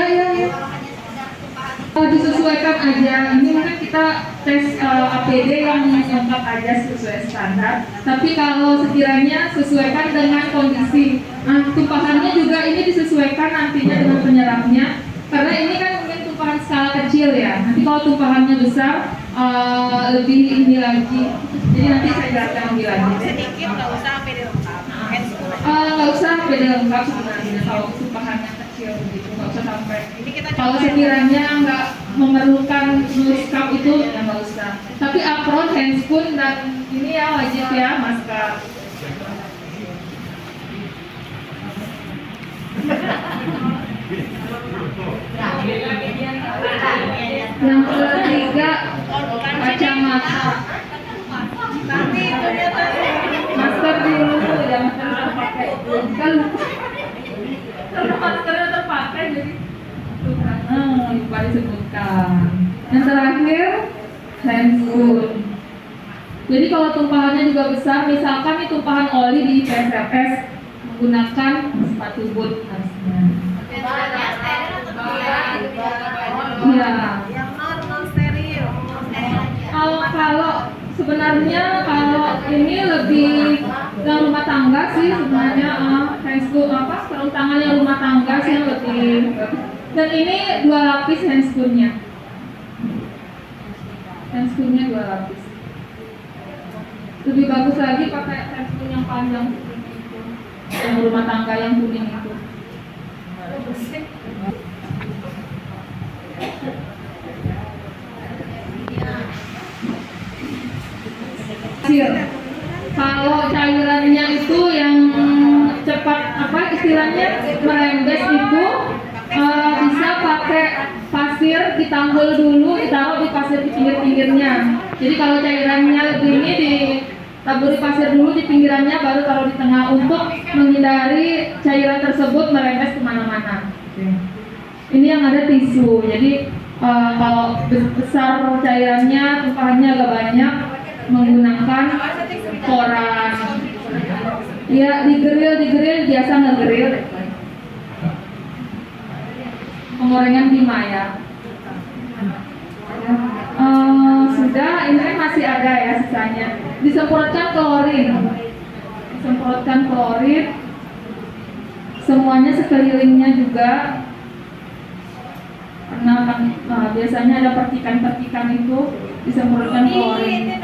ya. Disesuaikan aja. Ini mungkin kita tes APD yang lengkap aja sesuai standar. Tapi kalau sekiranya sesuaikan dengan kondisi, tumpahannya juga ini disesuaikan nantinya dengan penyerapnya. Karena ini kan mungkin tumpahan skala kecil ya. Nanti kalau tumpahannya besar, lebih ini lagi. Jadi nanti saya jelaskan lebih lanjut. Sedikit, nggak usah APD lengkap. Nggak usah APD lengkap sebenarnya. Kalau tumpahannya kecil begitu, nggak usah sampai. Kalau sekiranya nggak memerlukan nulis cup itu ya nggak usah. Tapi apron, handscoon dan ini ya wajib ya masker. Yang ketiga kacamata. Masker dulu jangan terpakai. Kan karena maskernya terpakai jadi lupa disebutkan. Yang terakhir handscoon. Jadi kalau tumpahannya juga besar, misalkan nih tumpahan oli di PSRS, menggunakan sepatu boot harusnya. Iya. Yang non steril. Kalau sebenarnya kalau ini lebih yang rumah tangga sih sebenarnya handscoon sarung tangan yang rumah tangga sih yang lebih. Dan ini 2 lapis handscoonnya. Handscoonnya 2 lapis. Lebih bagus lagi pakai handscoon yang panjang itu. Yang rumah tangga yang kuning itu. Kalau cairannya itu yang cepat istilahnya merembes itu bisa pakai pasir, ditanggul dulu, ditaruh di pasir di pinggir-pinggirnya. Jadi kalau cairannya lebih ini ditaburi pasir dulu di pinggirannya, baru taruh di tengah untuk menghindari cairan tersebut merembes kemana-mana. Ini yang ada tisu. Jadi kalau besar cairannya, tumpahannya agak banyak, menggunakan koran. Ya digeril biasa ngegeril. Pengorengan Bima ya. Sudah, ini kan masih ada ya sisanya. Disemprotkan klorin. Semuanya sekelilingnya juga. Karena biasanya ada percikan-percikan itu disemprotkan klorin.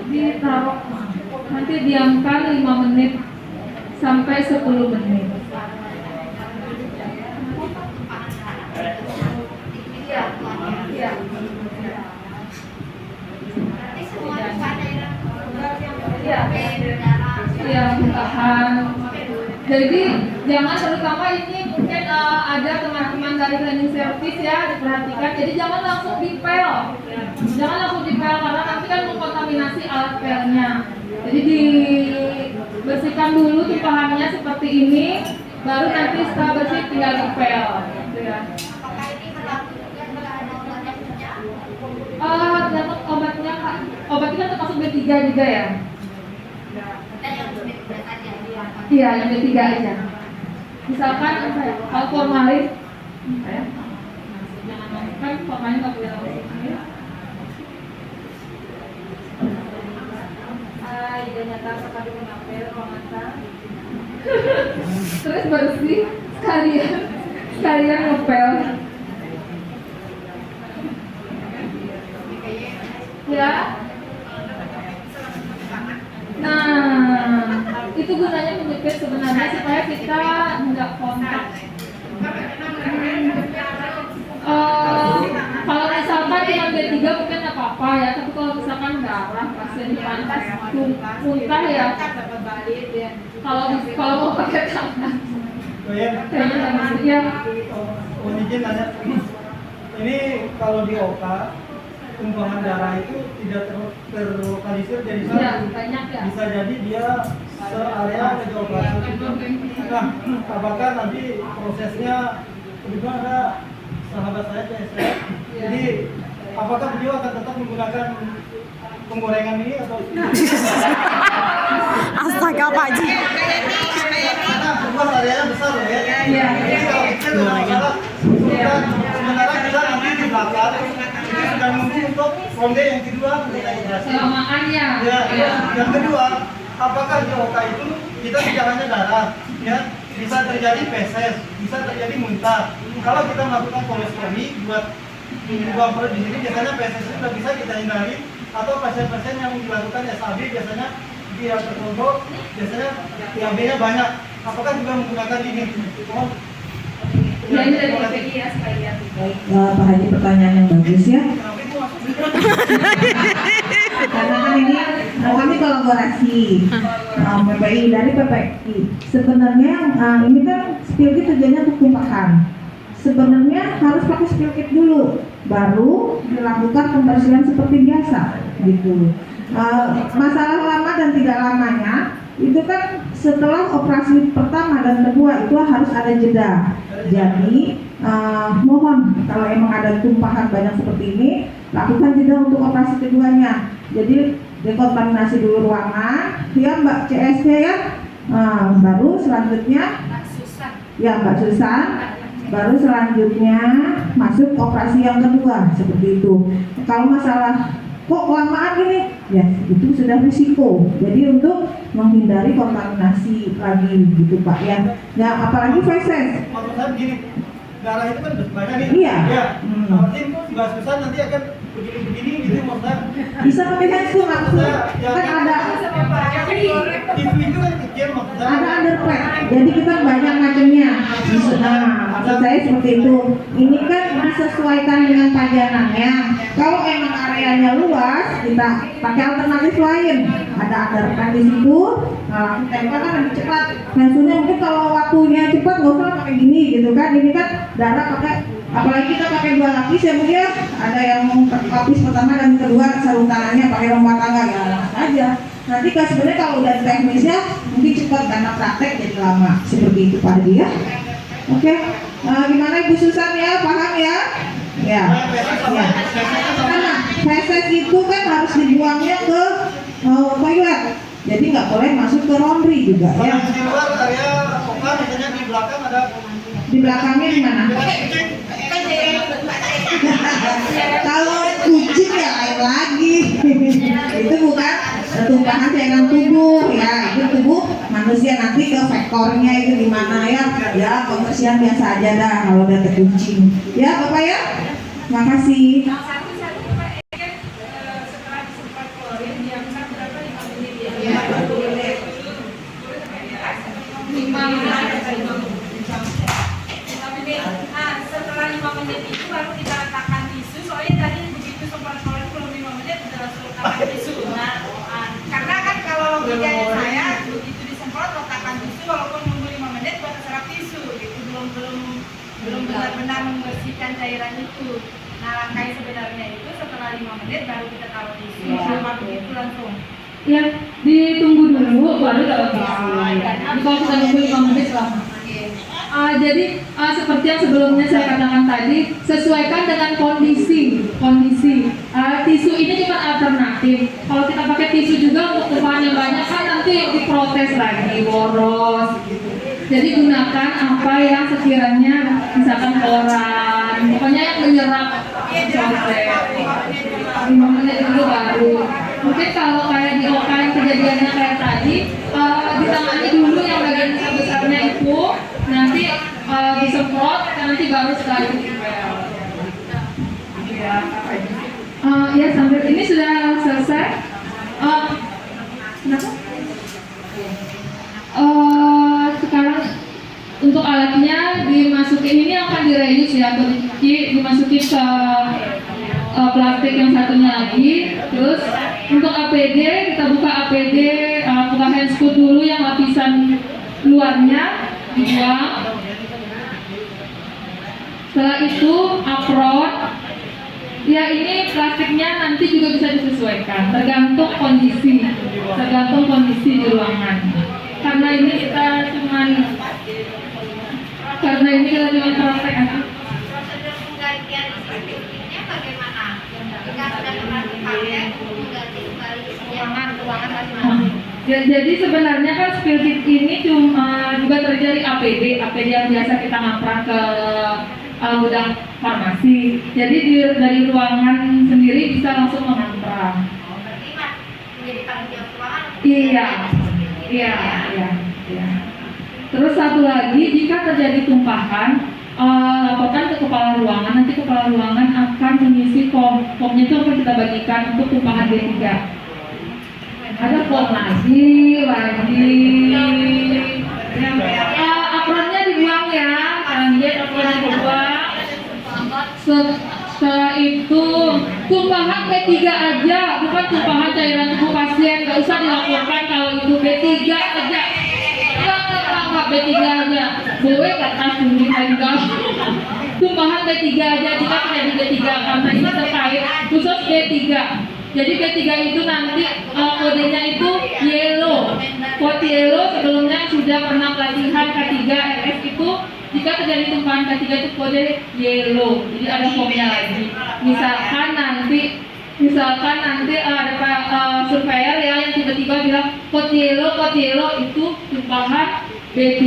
Ditaruh, nanti diamkan 5 menit sampai 10 menit. Iya, tahan. Jadi jangan, terutama ini mungkin ada teman-teman dari cleaning service ya, diperhatikan. Jadi jangan langsung dipel. Karena nanti kan mengkontaminasi alat pelnya. Jadi dibersihkan dulu tumpahannya seperti ini, baru nanti setelah bersih tinggal dipel. Gitu ya. Obatnya Kak. Obatnya kan termasuk B3 juga ya? Iya, yang B3 aja. Misalkan kalau formalin, kan formalin nggak boleh langsung. Nyata sekali mengapel mata. Terus bersih sekalian ngepel. Ya. Nah, itu gunanya menjepit sebenarnya supaya kita nggak kontak. Kalau misalkan cuma B3 mungkin nggak apa-apa ya, tapi kalau misalkan darah pasien pantas muntah ya. Kalau mau pakai tangan. Kayaknya nggak ya. Izin nanya, ini kalau di OKA tumpahan darah itu tidak terlokalisir jadi satu. Ya, banyak ya. Bisa jadi dia searea meja operasi. Nah, apakah nanti prosesnya kedua ada sahabat saya CSR. Jadi apakah beliau akan tetap menggunakan penggorengan ini atau Astaga Pak Haji. karena luas areanya besar loh ya. Iya. Jadi kalau kecil nggak masalah. Sementara kita nanti di belakang ini sudah nunggu untuk ronde yang kedua untuk integrasi. Kelamaan ya. Ya, yang kedua, apakah di OKA itu kita tidak hanya darah, ya bisa terjadi feses, bisa terjadi muntah. Kalau kita melakukan kolostomi buat buang perut di sini, biasanya feses itu tidak bisa kita hindari. Atau pasien-pasien yang dilakukan SAB biasanya dia terkontrol, biasanya TAB-nya banyak. Apakah juga menggunakan ini? Oh, Ya ini dari PPI ya sekalian. Baik, Pak Haji, pertanyaan yang bagus ya. kenapa itu masuk? Karena kan ini kami kolaborasi PPI dari PPI. Sebenarnya ini kan spill kit tujuannya untuk tumpahan. Sebenarnya harus pakai spill kit dulu, baru dilakukan pembersihan seperti biasa, gitu. Masalah lama dan tidak lamanya itu kan setelah operasi pertama dan kedua itu harus ada jeda. Jadi mohon kalau emang ada tumpahan banyak seperti ini, lakukan jeda untuk operasi keduanya. Jadi dekontaminasi dulu ruangan, ya Mbak CSP ya. Baru selanjutnya ya Mbak Susan, baru selanjutnya masuk operasi yang kedua seperti itu. Kalau masalah kok kelamaan ini, ya itu sudah risiko. Jadi untuk menghindari kontaminasi lagi gitu Pak ya. Ya apalagi feses. Maksud saya begini, darah itu kan banyak nih. Iya. Ya. Berarti Mbak Susan nanti akan begini-begini gitu maksudnya. Bisa pakai handscoon maksudnya. Kan ada Tisu itu kan kecil maksudnya. ada underpack. Jadi kita banyak macamnya. Nah, maksud saya seperti itu. Ini kan disesuaikan dengan pajanannya. Kalau emang areanya luas, kita pakai alternatif lain. Ada underpack di situ. Nah, tempel kan lebih cepat. Maksudnya mungkin kalau waktunya cepat nggak usah pakai gini gitu kan. Ini kan darah pakai, apalagi kita pakai 2 lapis ya Bu ya. Ada yang lapis pertama dan kedua sarung tangannya pakai rumah tangga ya langsung aja. Nanti kan sebenarnya kalau udah teknisnya mungkin cepat karena praktek jadi lama seperti itu Pak Hadi ya. Oke, gimana Ibu Susan ya, paham ya? Ya, ya. Karena feses itu kan harus dibuangnya ke toilet, jadi nggak boleh masuk ke laundry juga ya. Kalau di luar area oka misalnya di belakang ada Di belakangnya di mana? Kalau kucing ya lain lagi. Itu bukan tumpahan cairan tubuh ya, itu tubuh manusia. Nanti ke vektornya itu di mana ya? Ya pembersihan biasa aja dah kalau udah ke kucing. Ya Bapak ya. Makasih. Setelah 5 menit itu baru kita letakkan tisu. Soalnya tadi begitu sempat keluar belum 5 menit udah langsung letakkan tisu. Nah, karena kan kalau logikanya saya begitu disemprot letakkan tisu, walaupun nunggu 5 menit baru serap tisu, gitu belum benar-benar membersihkan cairan itu. Nah, langkah sebenarnya itu setelah 5 menit baru kita taruh tisu. Sama begitu langsung. Ya, ditunggu dulu baru dapat tisu. Kalau kita nunggu 5 menit lama. Jadi seperti yang sebelumnya saya katakan tadi, sesuaikan dengan kondisi. Tisu ini cuma alternatif. Kalau kita pakai tisu juga untuk tumpahan yang banyak kan nanti diprotes lagi, boros. Jadi gunakan apa yang sekiranya misalkan koran, pokoknya yang menyerap contek. 5 menit dulu baru. Mungkin kalau kayak di OKA yang kejadiannya kayak tadi, ditangani dulu yang bagian besarnya itu, nanti disemprot, nanti baru setelah itu dipel. Ya sampai ini sudah selesai. Kenapa? Sekarang untuk alatnya dimasukin, ini akan direuse ya, atau dimasukin ke plastik yang satunya lagi. Terus untuk APD, kita buka APD, buka handscoon dulu yang lapisan luarnya dibuang. Setelah itu apron. Ya ini plastiknya nanti juga bisa disesuaikan, tergantung kondisi di ruangan. Karena ini kita cuma praktek aja. ruangan masing-masing. Ya, jadi sebenarnya kan spill kit ini cuma juga terjadi APD yang biasa kita ngaprak ke gudang farmasi. Jadi dari ruangan sendiri bisa langsung mengaprak. Berarti mas menjadi tanggung jawab ruangan. Iya. Terus satu lagi, jika terjadi tumpahan, laporkan ke kepala ruangan. Nanti kepala ruangan akan mengisi formnya itu akan kita bagikan untuk tumpahan D3. Ada form lagi. Apronnya dibuang ya, lanjut apronnya dibuang. Setelah itu tumpahan B3 aja, bukan tumpahan cairan tubuh pasien. Gak usah dilaporkan kalau itu B3 aja. Enggak B3 aja. Boleh kata sendiri enggak. Tumpahan B3 aja jika terjadi B3 karena ini terkait khusus B3. Jadi B3 itu nanti kodenya itu yellow. Kode yellow sebelumnya sudah pernah pelatihan K3 RS itu jika terjadi tumpahan K3 itu kode yellow. Jadi ada formnya lagi. Misalkan nanti ada surveyor ya yang tiba-tiba bilang kode yellow itu tumpahan B3.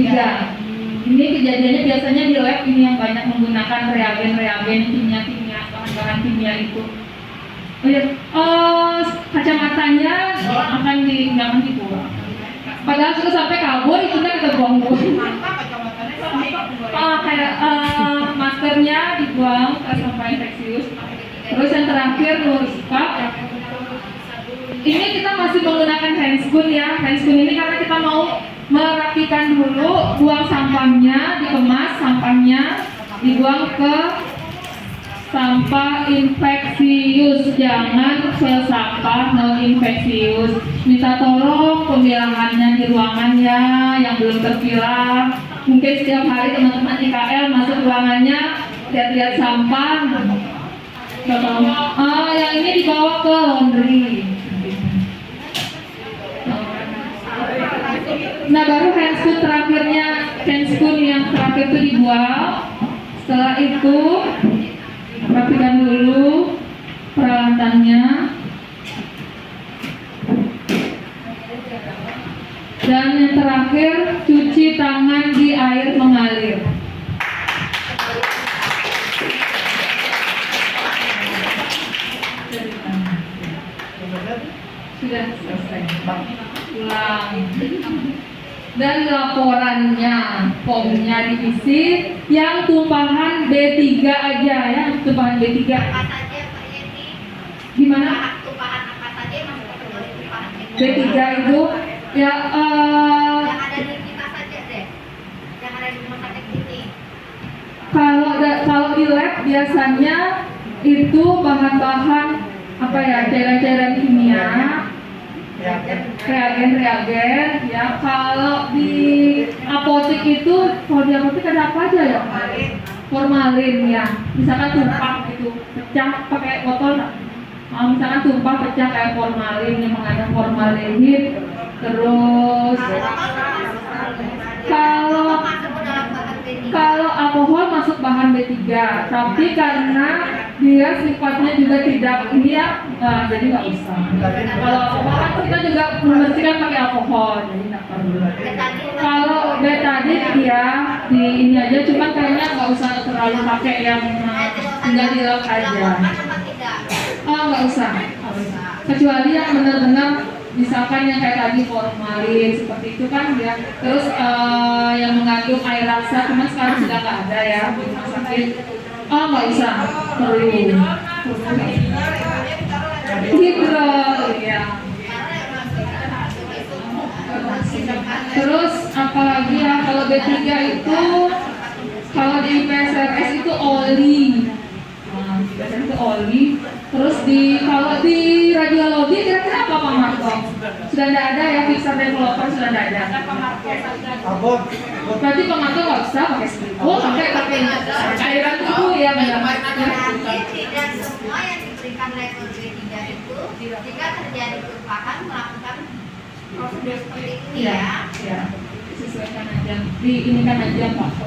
Ini kejadiannya biasanya di lab ini yang banyak menggunakan reagen kimia bahan-bahan kimia itu. Oh ya, kacamatanya akan dibuang. Padahal sudah sampai kabur itu kita buang-buang. Kayak maskernya dibuang sampai infeksius. Terus yang terakhir Nurspap. Ini kita masih menggunakan handscoon ya. Handscoon ini karena kita mau merapikan dulu, buang sampahnya, dikemas sampahnya, dibuang ke sampah infeksius, jangan ke sampah non infeksius. Minta tolong pemilahannya di ruangan ya, yang belum terpilah. Mungkin setiap hari teman-teman IKL masuk ruangannya, lihat-lihat sampah. Yang ini dibawa ke laundry. Nah baru handscoon yang terakhir itu dibuang. Setelah itu rapikan dulu peralatannya dan yang terakhir cuci tangan di air mengalir. Sudah selesai. Ulang. Dan laporannya, formnya diisi yang tumpahan B3 aja ya, tumpahan B3. Apa saja Pak Yeni? Gimana? Tumpahan apa saja yang masuk kategori tumpahan B3 itu ya yang ada di kita saja deh, yang ada di rumah sakit ini. kalau di lab biasanya itu bahan-bahan apa ya, cairan-cairan kimia, reagen ya. Kalau di apotek itu, kalau di apotek ada apa aja ya? Formalin ya. Misalkan tumpah gitu, pecah pakai botol. Misalkan tumpah pecah kayak formalin yang mengandung formaldehyd. Terus kalau alkohol masuk bahan B3, tapi karena dia sifatnya juga tidak ini ya, jadi nggak usah. Kalau alkohol kan kita juga membersihkan pakai alkohol, jadi nggak perlu. Kalau betadin ya di ini aja, cuman kayaknya nggak usah terlalu pakai yang tinggal di laut aja. Nggak usah. Kecuali yang benar-benar misalkan yang kayak tadi formalin seperti itu kan dia. Terus yang mengandung air rasa, cuma sekarang sudah nggak ada ya di rumah sakit. Nggak usah, perlu. Hidro, ya. Terus apalagi ya, kalau B3 itu kalau di PSRS itu oli. Biasanya itu oli. Terus kalau di radiologi kira-kira apa Pak Marco? Sudah tidak ada ya, fixer developer sudah tidak ada. Berarti Pak Marco nggak usah pakai spidol, pakai cairan tubuh ya benar. Tidak semua yang diberikan level B3 itu jika terjadi tumpahan melakukan prosedur seperti ini ya. Sesuaikan aja, diinikan aja Pak.